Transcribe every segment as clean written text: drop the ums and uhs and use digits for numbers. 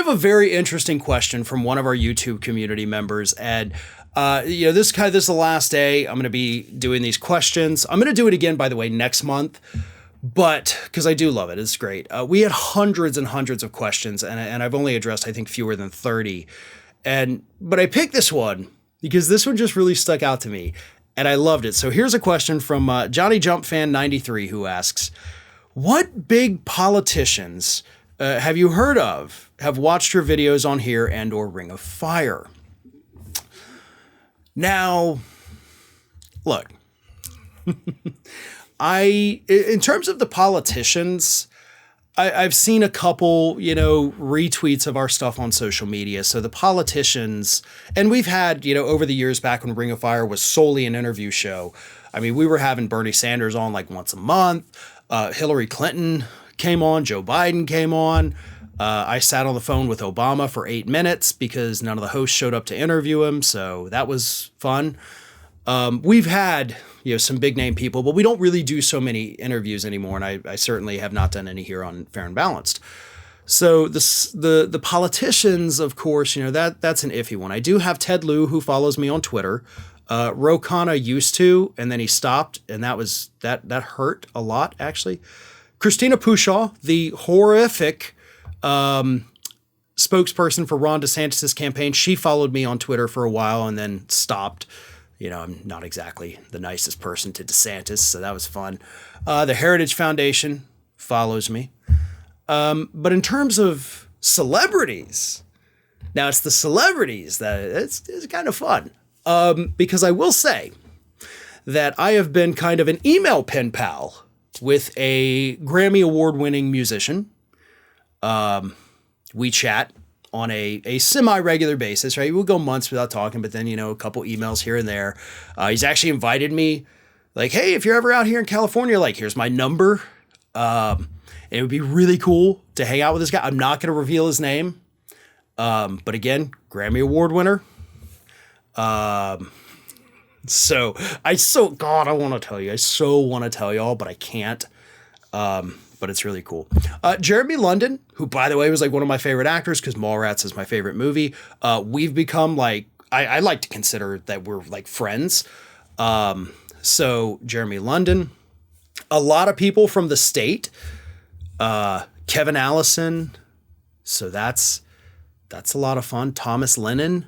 have a very interesting question from one of our YouTube community members, and this is the last day I'm going to be doing these questions. I'm going to do it again, by the way, next month, but because I do love it, it's great. We had hundreds and hundreds of questions, and I've only addressed, I think, fewer than 30. But I picked this one because this one just really stuck out to me, and I loved it. So here's a question from Johnny Jump Fan 93, who asks, "What big politicians have you heard of, have watched your videos on here and or Ring of Fire?" Now, look, in terms of the politicians, I've seen a couple, retweets of our stuff on social media. So the politicians, and we've had, over the years back when Ring of Fire was solely an interview show. I mean, we were having Bernie Sanders on like once a month. Hillary Clinton came on. Joe Biden came on. I sat on the phone with Obama for 8 minutes because none of the hosts showed up to interview him. So that was fun. We've had, some big name people, but we don't really do so many interviews anymore. And I certainly have not done any here on Fair and Balanced. So the politicians, of course, that's an iffy one. I do have Ted Lieu, who follows me on Twitter. Ro Khanna used to, and then he stopped, and that hurt a lot, actually. Christina Pushaw, the horrific spokesperson for Ron DeSantis' campaign, she followed me on Twitter for a while and then stopped. I'm not exactly the nicest person to DeSantis, so that was fun. The Heritage Foundation follows me. But in terms of celebrities, now it's the celebrities that it's kind of fun. Because I will say that I have been kind of an email pen pal with a Grammy Award-winning musician. We chat on a semi-regular basis, right? We'll go months without talking, but then, a couple emails here and there. He's actually invited me, like, hey, if you're ever out here in California, like, here's my number. And it would be really cool to hang out with this guy. I'm not going to reveal his name. But again, Grammy Award winner. God, I want to tell you. I so want to tell y'all, but I can't. But it's really cool. Jeremy London, who, by the way, was like one of my favorite actors because Mallrats is my favorite movie. We've become like, I like to consider that we're like friends. So Jeremy London, a lot of people from the state, Kevin Allison. So that's a lot of fun. Thomas Lennon.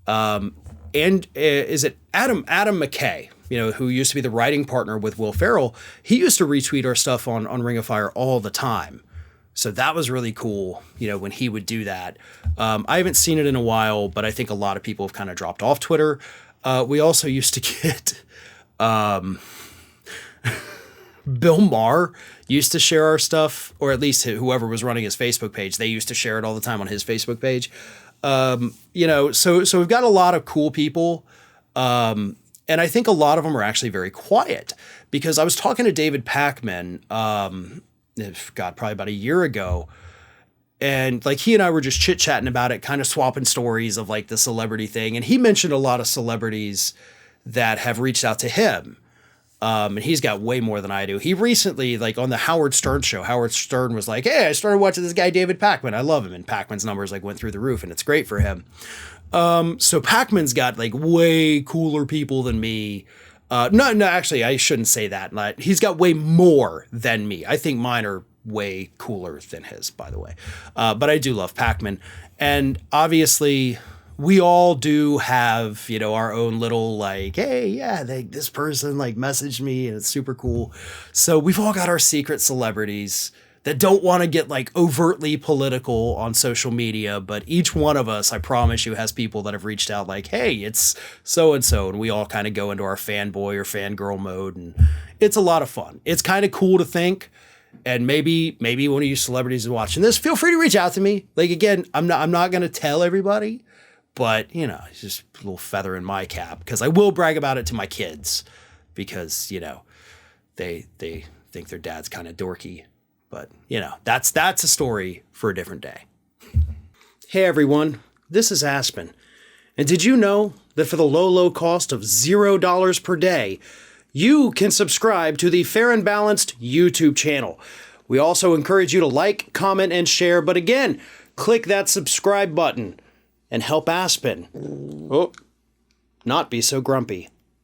And is it Adam McKay, who used to be the writing partner with Will Ferrell? He used to retweet our stuff on Ring of Fire all the time. So that was really cool, when he would do that. I haven't seen it in a while, but I think a lot of people have kind of dropped off Twitter. We also used to get Bill Maher used to share our stuff, or at least whoever was running his Facebook page, they used to share it all the time on his Facebook page. So we've got a lot of cool people. And I think a lot of them are actually very quiet because I was talking to David Pakman, probably about a year ago. And like he and I were just chit chatting about it, kind of swapping stories of like the celebrity thing. And he mentioned a lot of celebrities that have reached out to him. And he's got way more than I do. He recently, like on the Howard Stern show, Howard Stern was like, hey, I started watching this guy, David Pakman. I love him. And Pakman's numbers like went through the roof and it's great for him. So Pakman's got like way cooler people than me. No, actually I shouldn't say that. He's got way more than me. I think mine are way cooler than his, by the way. But I do love Pakman. And obviously we all do have, our own little like, hey, yeah, this person like messaged me and it's super cool. So we've all got our secret celebrities that don't want to get like overtly political on social media, but each one of us, I promise you, has people that have reached out like, hey, it's so-and-so. And we all kind of go into our fanboy or fangirl mode. And it's a lot of fun. It's kind of cool to think. And maybe one of you celebrities is watching this, feel free to reach out to me. Like, again, I'm not going to tell everybody. But, it's just a little feather in my cap because I will brag about it to my kids because, they think their dad's kind of dorky. But, that's a story for a different day. Hey, everyone, this is Aspen. And did you know that for the low cost of $0 per day, you can subscribe to the Fair and Balanced YouTube channel? We also encourage you to like, comment, and share. But again, click that subscribe button and help Aspen not be so grumpy.